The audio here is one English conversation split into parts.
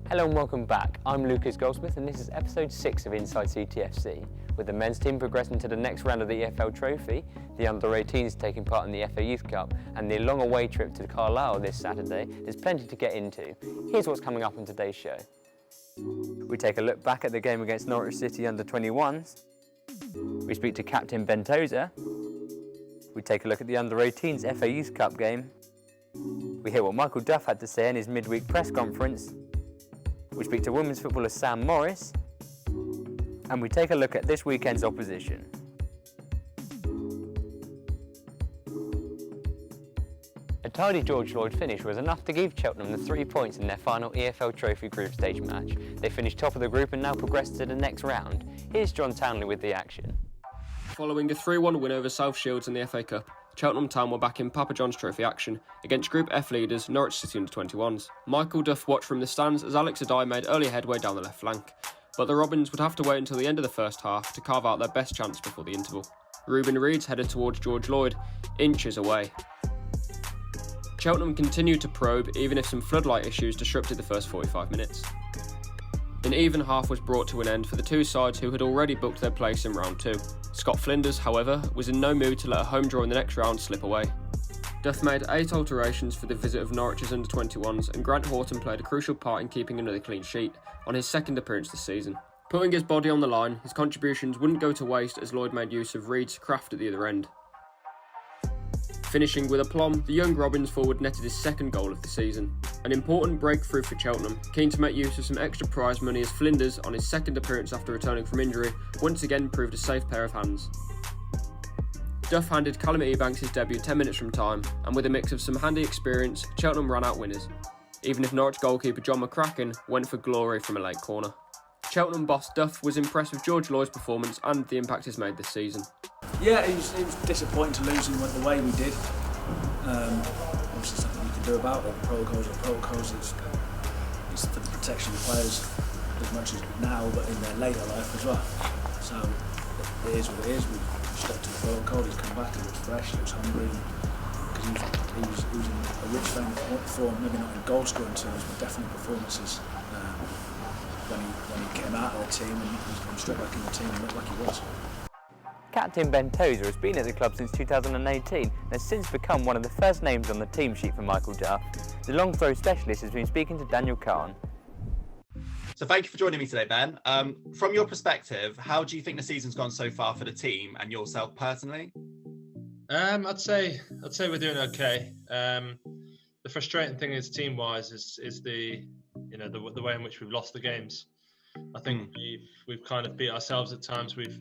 Hello and welcome back. I'm Lucas Goldsmith and this is episode 6 of Inside CTFC. With the men's team progressing to the next round of the EFL Trophy, the under-18s taking part in the FA Youth Cup and the long away trip to Carlisle this Saturday, there's plenty to get into. Here's what's coming up in today's show. We take a look back at the game against Norwich City under-21s. We speak to Captain Ben Tozer. We take a look at the under-18s FA Youth Cup game. We hear what Michael Duff had to say in his midweek press conference. We speak to women's footballer Sam Morris, and we take a look at this weekend's opposition. A tidy George Lloyd finish was enough to give Cheltenham the 3 points in their final EFL Trophy group stage match. They finished top of the group and now progress to the next round. Here's John Townley with the action. Following a 3-1 win over South Shields in the FA Cup, Cheltenham Town were back in Papa John's Trophy action against Group F leaders Norwich City under-21s. Michael Duff watched from the stands as Alex Adai made early headway down the left flank, but the Robins would have to wait until the end of the first half to carve out their best chance before the interval. Ruben Reeds headed towards George Lloyd, inches away. Cheltenham continued to probe even if some floodlight issues disrupted the first 45 minutes. An even half was brought to an end for the two sides who had already booked their place in round 2. Scott Flinders, however, was in no mood to let a home draw in the next round slip away. Duff made 8 alterations for the visit of Norwich's under-21s and Grant Horton played a crucial part in keeping another clean sheet on his second appearance this season. Putting his body on the line, his contributions wouldn't go to waste as Lloyd made use of Reed's craft at the other end. Finishing with aplomb, the young Robins forward netted his second goal of the season. An important breakthrough for Cheltenham, keen to make use of some extra prize money as Flinders, on his second appearance after returning from injury, once again proved a safe pair of hands. Duff handed Callum Ebanks his debut 10 minutes from time, and with a mix of some handy experience, Cheltenham ran out winners, even if Norwich goalkeeper John McCracken went for glory from a late corner. Cheltenham boss Duff was impressed with George Lloyd's performance and the impact he's made this season. Yeah, it was disappointing to lose in the way we did. Obviously something you can do about it. Protocols are protocols. It's for the protection of the players as much as now, but in their later life as well. So it is what it is. We stuck to the protocol. He's come back. He looks fresh. He looks hungry. Because he was in a rich vein of form, maybe not in goal scoring terms, but definitely performances. When he came out of the team and he came straight back in the team and looked like he was. Captain Ben Tozer has been at the club since 2018 and has since become one of the first names on the team sheet for Michael Duff. The long throw specialist has been speaking to Daniel Kahn. So thank you for joining me today, Ben. From your perspective, how do you think the season's gone so far for the team and yourself personally? I'd say we're doing okay. The frustrating thing is team-wise is the way in which we've lost the games. I think we've kind of beat ourselves at times. We've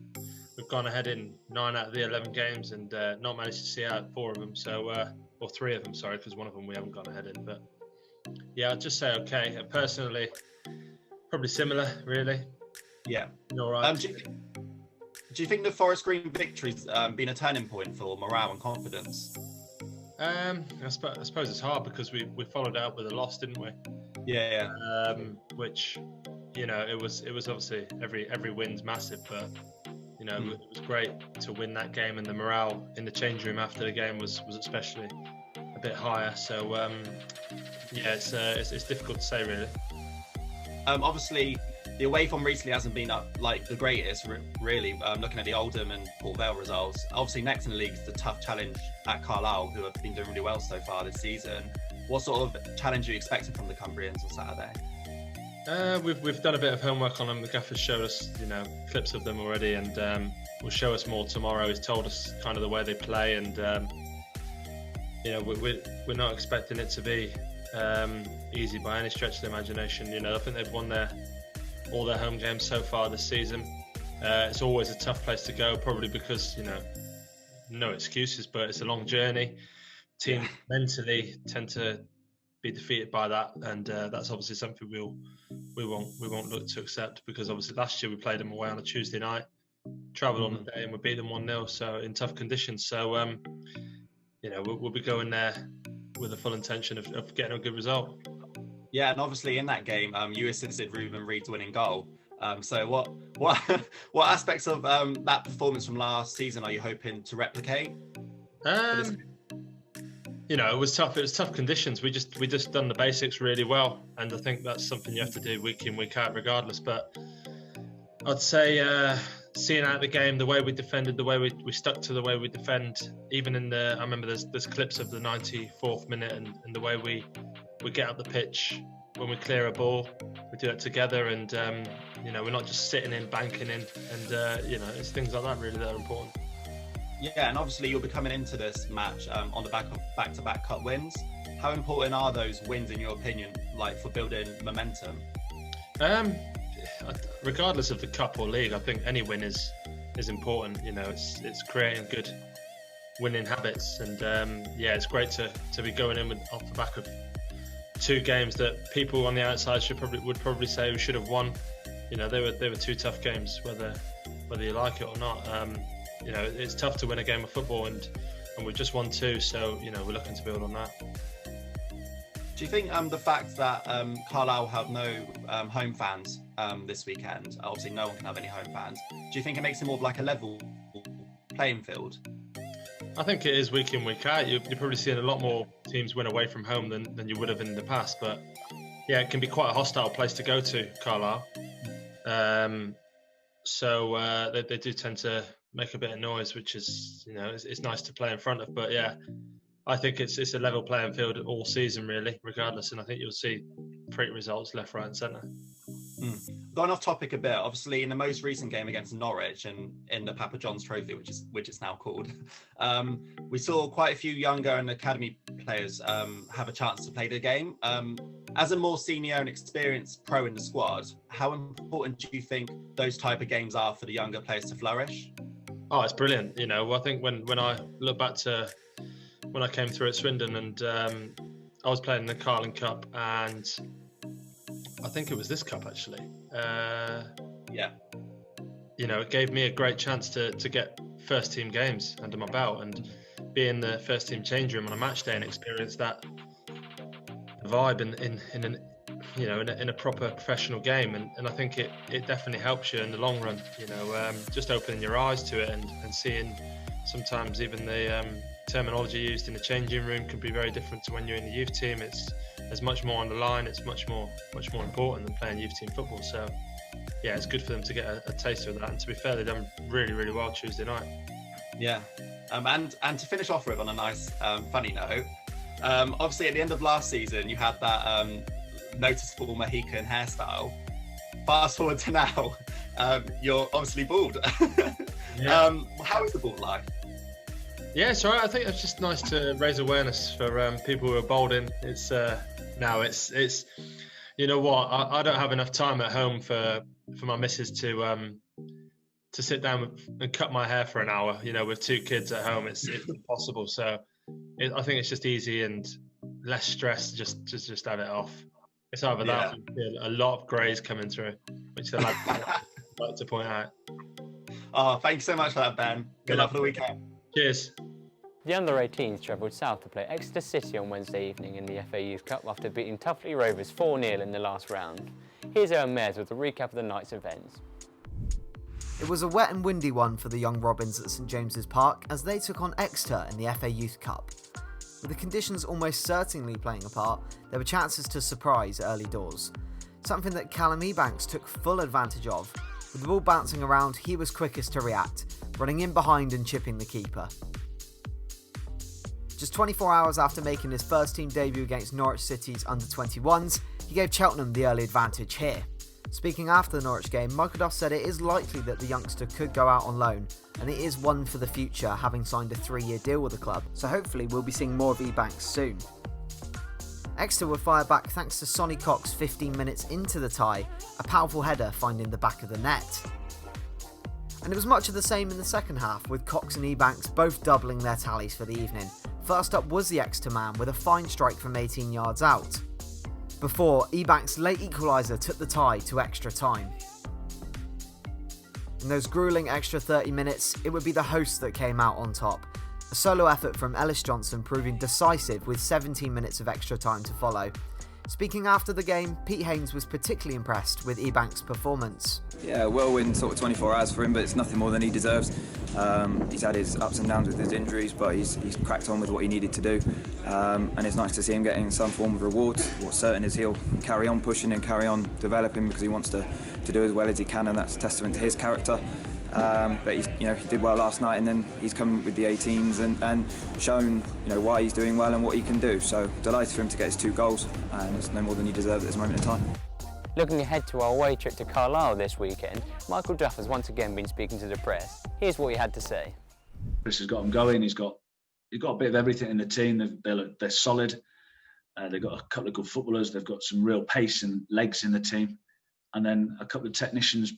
gone ahead in 9 out of the 11 games and not managed to see out 4 of them. So or 3 of them, sorry, because one of them we haven't gone ahead in. But yeah, I'd just say okay. Personally, probably similar, really. Yeah. All right. Do you think the Forest Green victory's been a turning point for morale and confidence? I suppose it's hard because we followed it up with a loss, didn't we? Yeah. Which, it was obviously every win's massive, but it was great to win that game, and the morale in the change room after the game was especially a bit higher. So it's difficult to say really. Obviously, the away form recently hasn't been like the greatest, really. Looking at the Oldham and Port Vale results, obviously next in the league is the tough challenge at Carlisle, who have been doing really well so far this season. What sort of challenge are you expecting from the Cumbrians on Saturday? We've done a bit of homework on them. The gaffer's showed us, clips of them already, and will show us more tomorrow. He's told us kind of the way they play, and we're not expecting it to be easy by any stretch of the imagination. I think they've won all their home games so far this season. It's always a tough place to go, probably because no excuses, but it's a long journey. Teams mentally tend to be defeated by that, and that's obviously something we won't look to accept, because obviously last year we played them away on a Tuesday night, travelled on the day, and we beat them 1-0, so in tough conditions. So we'll be going there with the full intention of getting a good result. Yeah, and obviously in that game, you assisted Ruben Reed's winning goal. So what aspects of that performance from last season are you hoping to replicate? it was tough. It was tough conditions. We just done the basics really well, and I think that's something you have to do week in, week out, regardless. But I'd say seeing out the game, the way we defended, the way we stuck to the way we defend. Even I remember there's clips of the 94th minute and the way we get up the pitch when we clear a ball. We do it together, and we're not just sitting in, banking in, and it's things like that really that are important. Yeah, and obviously you'll be coming into this match on the back of back-to-back cup wins. How important are those wins, in your opinion, like for building momentum? Regardless of the cup or league, I think any win is important. It's creating good winning habits, and it's great to be going in off the back of 2 games that people on the outside would probably say we should have won. They were 2 tough games, whether you like it or not. It's tough to win a game of football, and we've just won 2, so we're looking to build on that. Do you think the fact that Carlisle have no home fans this weekend, obviously no one can have any home fans, do you think it makes it more of like a level playing field? I think it is week in, week out. You're probably seeing a lot more teams win away from home than you would have in the past, but yeah, it can be quite a hostile place to go to, Carlisle. So they do tend to make a bit of noise, which is, it's nice to play in front of. But yeah, I think it's a level playing field all season, really, regardless. And I think you'll see pretty results left, right, and centre. Going off topic a bit, obviously in the most recent game against Norwich and in the Papa John's Trophy, which it's now called, we saw quite a few younger and academy players have a chance to play the game. As a more senior and experienced pro in the squad, how important do you think those type of games are for the younger players to flourish? Oh, it's brilliant. I think when I look back to when I came through at Swindon, and I was playing in the Carling Cup, and I think it was this cup actually. It gave me a great chance to get first team games under my belt and be in the first team change room on a match day and experience that vibe in a proper professional game. And I think it definitely helps you in the long run. Just opening your eyes to it and seeing sometimes even the terminology used in the changing room can be very different to when you're in the youth team. There's much more on the line. It's much more important than playing youth team football. So yeah, it's good for them to get a taste of that. And to be fair, they've done really, really well Tuesday night. Yeah. And to finish off with on a nice funny note, obviously at the end of last season you had that noticeable Mohican hairstyle. Fast forward to now, you're obviously bald. Yeah. How is the bald life? Yeah, it's all right. I think it's just nice to raise awareness for people who are balding. It's you know what, I don't have enough time at home for my missus to sit down and cut my hair for an hour. With 2 kids at home, it's impossible. So I think it's just easy and less stress just have it off. It's either that or a lot of greys coming through, which the lads like to point out. Oh, thanks so much for that, Ben. Good luck for the weekend. Cheers. The under-18s travelled south to play Exeter City on Wednesday evening in the FA Youth Cup after beating Tuffley Rovers 4-0 in the last round. Here's Owen Mayers with a recap of the night's events. It was a wet and windy one for the young Robins at St James's Park as they took on Exeter in the FA Youth Cup. With the conditions almost certainly playing a part, there were chances to surprise early doors. Something that Callum Ebanks took full advantage of. With the ball bouncing around, he was quickest to react, running in behind and chipping the keeper. Just 24 hours after making his first team debut against Norwich City's under-21s, he gave Cheltenham the early advantage here. Speaking after the Norwich game, Michael Duff said it is likely that the youngster could go out on loan, and it is one for the future, having signed a 3-year deal with the club, so hopefully we'll be seeing more of Ebanks soon. Exeter were fired back thanks to Sonny Cox 15 minutes into the tie, a powerful header finding the back of the net. And it was much of the same in the second half, with Cox and Ebanks both doubling their tallies for the evening. First up was the Exeter man with a fine strike from 18 yards out, before Ebanks' late equaliser took the tie to extra time. In those gruelling extra 30 minutes, it would be the hosts that came out on top. A solo effort from Ellis Johnson proving decisive with 17 minutes of extra time to follow. Speaking after the game, Pete Haynes was particularly impressed with Ebank's performance. Yeah, whirlwind sort of 24 hours for him, but it's nothing more than he deserves. He's had his ups and downs with his injuries, but he's cracked on with what he needed to do. And it's nice to see him getting some form of reward. What's certain is he'll carry on pushing and carry on developing because he wants to do as well as he can, and that's a testament to his character. But he did well last night, and then he's come with the 18s and shown why he's doing well and what he can do. So delighted for him to get his 2 goals, and it's no more than he deserves at this moment in time. Looking ahead to our away trip to Carlisle this weekend, Michael Duff has once again been speaking to the press. Here's what he had to say. Chris has got him going. He's got a bit of everything in the team. They're solid. They've got a couple of good footballers. They've got some real pace and legs in the team, and then a couple of technicians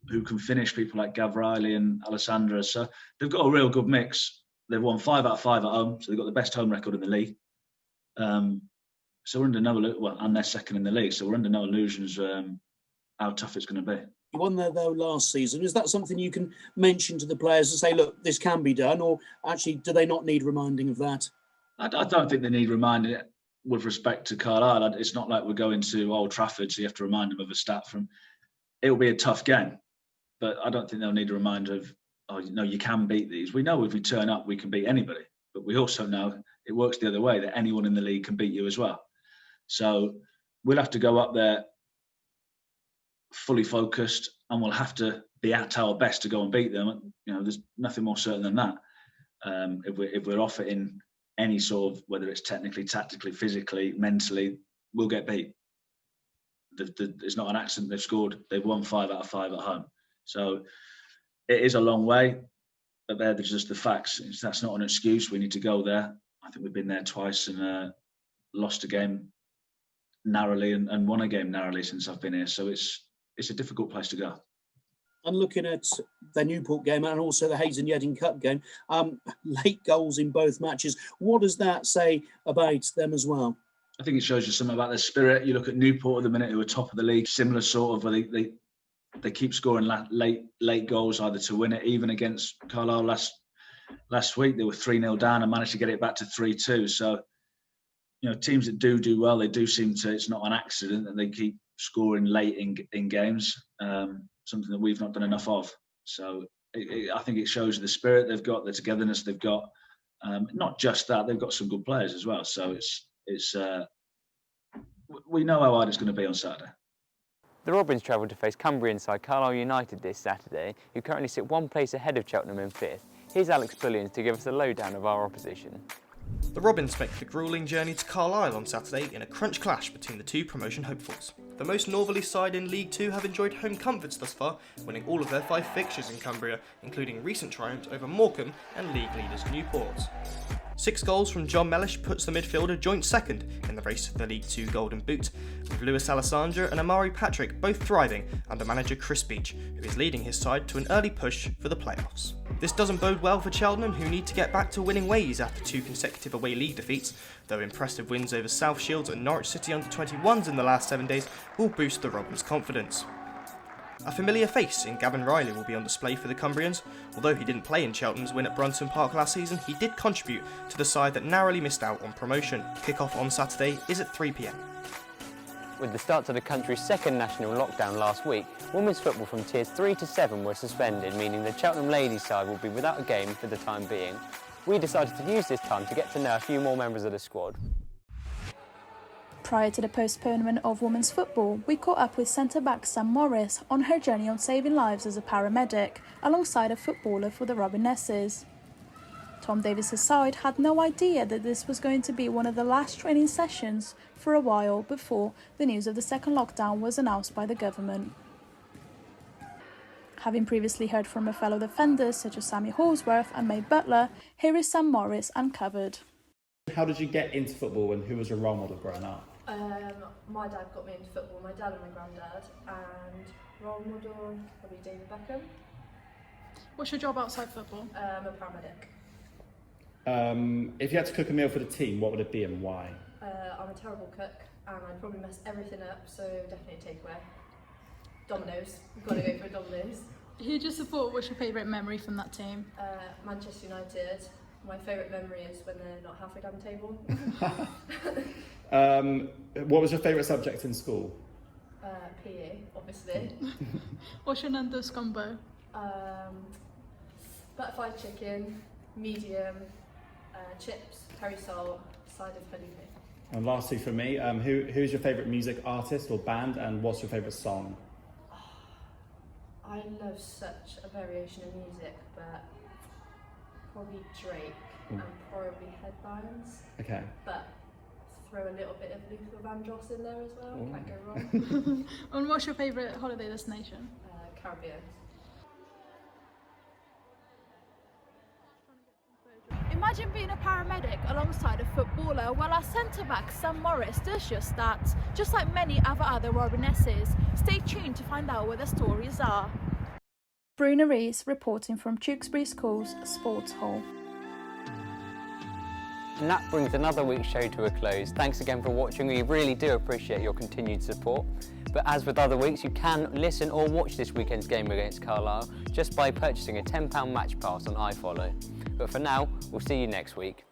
who can finish, people like Gav Riley and Alessandra. So they've got a real good mix. They've won 5 out of 5 at home, so they've got the best home record in the league. So we're under and they're second in the league, so we're under no illusions how tough it's going to be. You won there though last season. Is that something you can mention to the players and say, look, this can be done, or actually do they not need reminding of that? I don't think they need reminding with respect to Carlisle. It's not like we're going to Old Trafford, so you have to remind them of a stat from. It'll be a tough game, but I don't think they'll need a reminder of, you can beat these. We know if we turn up, we can beat anybody, but we also know it works the other way, that anyone in the league can beat you as well. So we'll have to go up there fully focused, and we'll have to be at our best to go and beat them. There's nothing more certain than that. If we're off it in any sort of, whether it's technically, tactically, physically, mentally, we'll get beat. It's not an accident they've scored. They've won 5 out of 5 at home. So it is a long way, but they're just the facts. That's not an excuse. We need to go there. I think we've been there twice and lost a game narrowly and won a game narrowly since I've been here. So it's a difficult place to go. And looking at the Newport game and also the Hayes and Yedding Cup game, late goals in both matches. What does that say about them as well? I think it shows you something about their spirit. You look at Newport at the minute, who are top of the league, similar sort of, where they keep scoring late goals either to win it. Even against Carlisle last week, they were 3-0 down and managed to get it back to 3-2. So, teams that do well, they do seem to, it's not an accident that they keep scoring late in games, something that we've not done enough of. So I think it shows the spirit they've got, the togetherness they've got. Not just that, they've got some good players as well. So we know how hard it's going to be on Saturday. The Robins travel to face Cumbrian side Carlisle United this Saturday, who currently sit 1 place ahead of Cheltenham in 5th. Here's Alex Bullions to give us a lowdown of our opposition. The Robins make the gruelling journey to Carlisle on Saturday in a crunch clash between the 2 promotion hopefuls. The most northerly side in League 2 have enjoyed home comforts thus far, winning all of their 5 fixtures in Cumbria, including recent triumphs over Morecambe and league leaders Newport. 6 goals from John Mellish puts the midfielder joint second in the race for the League 2 Golden Boot, with Lewis Alessandra and Amari Patrick both thriving under manager Chris Beach, who is leading his side to an early push for the playoffs. This doesn't bode well for Cheltenham, who need to get back to winning ways after 2 consecutive away league defeats, though impressive wins over South Shields and Norwich City under-21s in the last 7 days will boost the Robins' confidence. A familiar face in Gavin Riley will be on display for the Cumbrians. Although he didn't play in Cheltenham's win at Brunton Park last season, he did contribute to the side that narrowly missed out on promotion. Kick-off on Saturday is at 3 p.m. With the start to the country's 2nd national lockdown last week, women's football from tiers 3 to 7 were suspended, meaning the Cheltenham ladies side will be without a game for the time being. We decided to use this time to get to know a few more members of the squad. Prior to the postponement of women's football, we caught up with centre-back Sam Morris on her journey on saving lives as a paramedic, alongside a footballer for the Robinesses. Tom Davis's side had no idea that this was going to be one of the last training sessions for a while before the news of the 2nd lockdown was announced by the government. Having previously heard from a fellow defenders such as Sammy Horsworth and May Butler, here is Sam Morris uncovered. How did you get into football and who was your role model growing up? My dad got me into football, my dad and my granddad, and role model, probably David Beckham. What's your job outside football? I'm a paramedic. If you had to cook a meal for the team, what would it be and why? I'm a terrible cook and I'd probably mess everything up, so definitely a takeaway. Domino's, we've got to go for a Domino's. Who do you support? What's your favourite memory from that team? Manchester United. My favourite memory is when they're not halfway down the table. What was your favourite subject in school? PE, obviously. What's your Nando's combo? Butterfly chicken, medium, chips, curry salt, side of jalapeno. And lastly for me, who's your favourite music artist or band, and what's your favourite song? I love such a variation of music, but probably Drake and probably Headlines. Okay. But throw a little bit of Luther Vandross in there as well, can't go wrong. And what's your favourite holiday destination? Caribbean. Imagine being a paramedic alongside a footballer, while our centre-back Sam Morris does just that, just like many of our other Robinesses. Stay tuned to find out where the stories are. Bruna Rees reporting from Tewkesbury School's Sports Hall. And that brings another week's show to a close. Thanks again for watching. We really do appreciate your continued support. But as with other weeks, you can listen or watch this weekend's game against Carlisle just by purchasing a £10 match pass on iFollow. But for now, we'll see you next week.